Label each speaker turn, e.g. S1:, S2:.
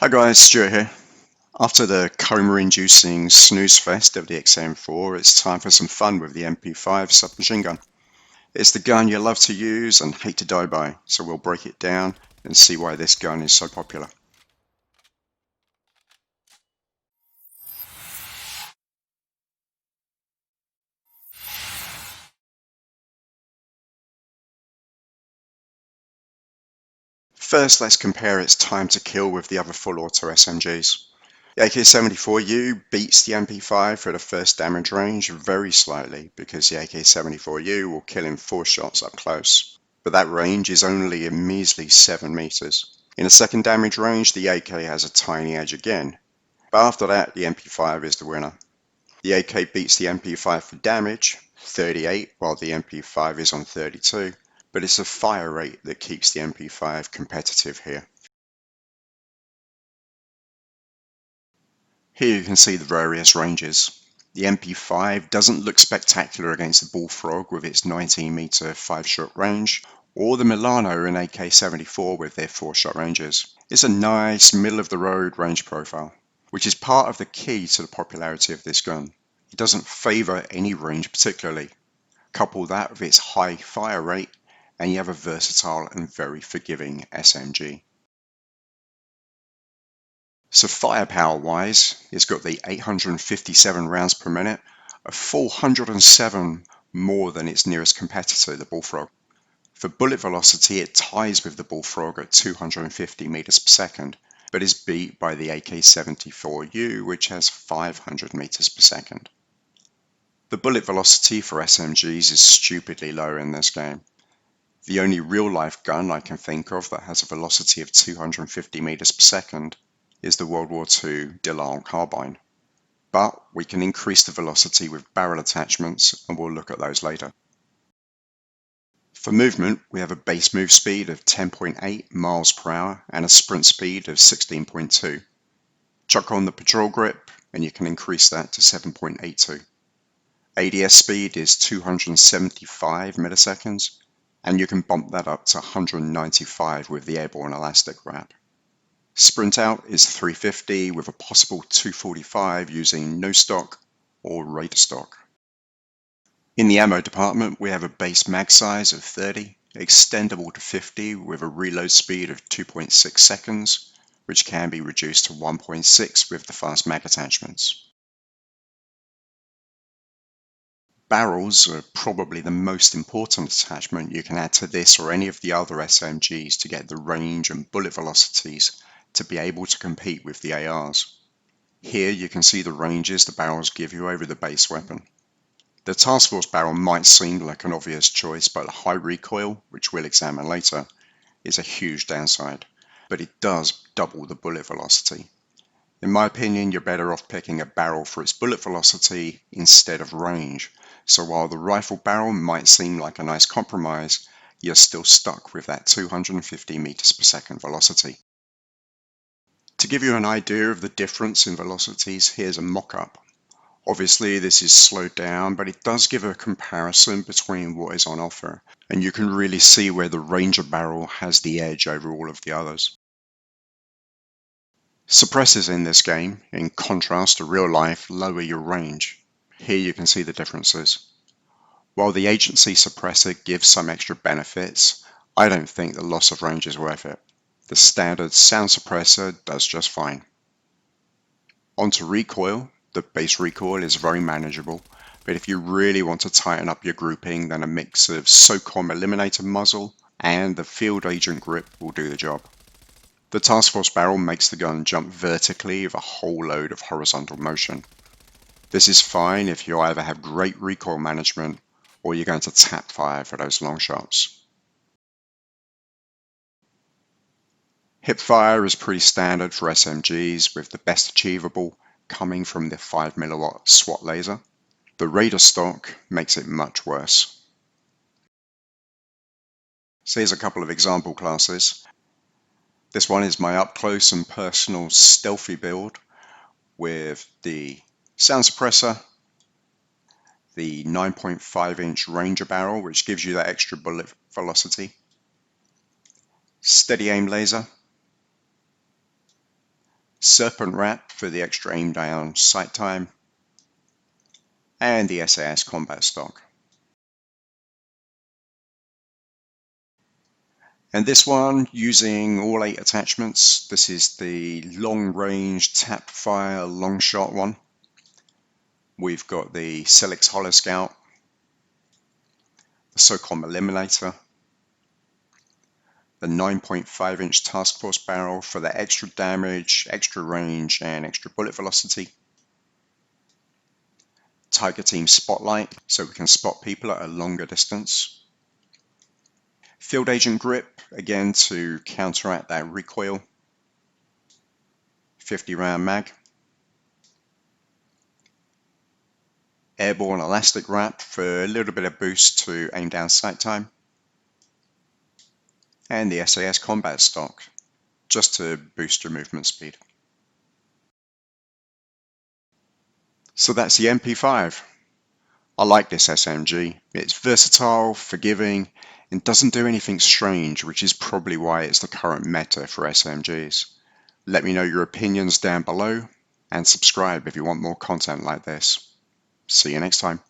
S1: Hi guys, Stuart here. After the coma-inducing snooze fest of the XM4, it's time for some fun with the MP5 submachine gun. It's the gun you love to use and hate to die by, so we'll break it down and see why this gun is so popular. First, let's compare its time to kill with the other full auto SMGs. The AK-74U beats the MP5 for the first damage range very slightly because the AK-74U will kill in 4 shots up close, but that range is only a measly 7 meters. In the second damage range, the AK has a tiny edge again, but after that the MP5 is the winner. The AK beats the MP5 for damage, 38, while the MP5 is on 32, but it's the fire rate that keeps the MP5 competitive here. Here you can see the various ranges. The MP5 doesn't look spectacular against the Bullfrog with its 19 meter 5-shot range, or the Milano and AK-74 with their 4-shot ranges. It's a nice middle-of-the-road range profile, which is part of the key to the popularity of this gun. It doesn't favor any range particularly. Couple that with its high fire rate, and you have a versatile and very forgiving SMG. So firepower wise, it's got the 857 rounds per minute, a full 107 more than its nearest competitor, the Bullfrog. For bullet velocity, it ties with the Bullfrog at 250 meters per second, but is beat by the AK-74U, which has 500 meters per second. The bullet velocity for SMGs is stupidly low in this game. The only real-life gun I can think of that has a velocity of 250 meters per second is the World War II Delisle carbine. But we can increase the velocity with barrel attachments, and we'll look at those later. For movement, we have a base move speed of 10.8 miles per hour and a sprint speed of 16.2. Chuck on the patrol grip and you can increase that to 7.82. ADS speed is 275 milliseconds, and you can bump that up to 195 with the airborne elastic wrap. Sprint out is 350 with a possible 245 using no stock or Raider stock. In the ammo department, we have a base mag size of 30, extendable to 50 with a reload speed of 2.6 seconds, which can be reduced to 1.6 with the fast mag attachments. Barrels are probably the most important attachment you can add to this or any of the other SMGs to get the range and bullet velocities to be able to compete with the ARs. Here you can see the ranges the barrels give you over the base weapon. The Task Force barrel might seem like an obvious choice, but high recoil, which we'll examine later, is a huge downside, but it does double the bullet velocity. In my opinion, you're better off picking a barrel for its bullet velocity instead of range, so while the rifle barrel might seem like a nice compromise, you're still stuck with that 250 meters per second velocity. To give you an idea of the difference in velocities, here's a mock-up. Obviously this is slowed down, but it does give a comparison between what is on offer, and you can really see where the Ranger barrel has the edge over all of the others. Suppressors in this game, in contrast to real life, lower your range. Here you can see the differences. While the agency suppressor gives some extra benefits, I don't think the loss of range is worth it. The standard sound suppressor does just fine. Onto recoil. The base recoil is very manageable, but if you really want to tighten up your grouping, then a mix of SOCOM eliminator muzzle and the field agent grip will do the job. The Task Force barrel makes the gun jump vertically with a whole load of horizontal motion. This is fine if you either have great recoil management or you're going to tap fire for those long shots. Hip fire is pretty standard for SMGs, with the best achievable coming from the 5mm SWAT laser. The Raider stock makes it much worse. So here's a couple of example classes. This one is my up close and personal stealthy build with the sound suppressor, the 9.5-inch Ranger barrel, which gives you that extra bullet velocity, steady aim laser, Serpent wrap for the extra aim down sight time, and the SAS combat stock. And this one, using all 8 attachments, this is the long range tap fire long shot one. We've got the Celix Hollow Scout, the SOCOM Eliminator, the 9.5 inch task force barrel for the extra damage, extra range, and extra bullet velocity. Tiger Team Spotlight, so we can spot people at a longer distance. Field Agent Grip, again to counteract that recoil. 50 round mag. Airborne Elastic Wrap for a little bit of boost to aim down sight time. And the SAS Combat Stock, just to boost your movement speed. So that's the MP5. I like this SMG. It's versatile, forgiving, and doesn't do anything strange, which is probably why it's the current meta for SMGs. Let me know your opinions down below, and subscribe if you want more content like this. See you next time.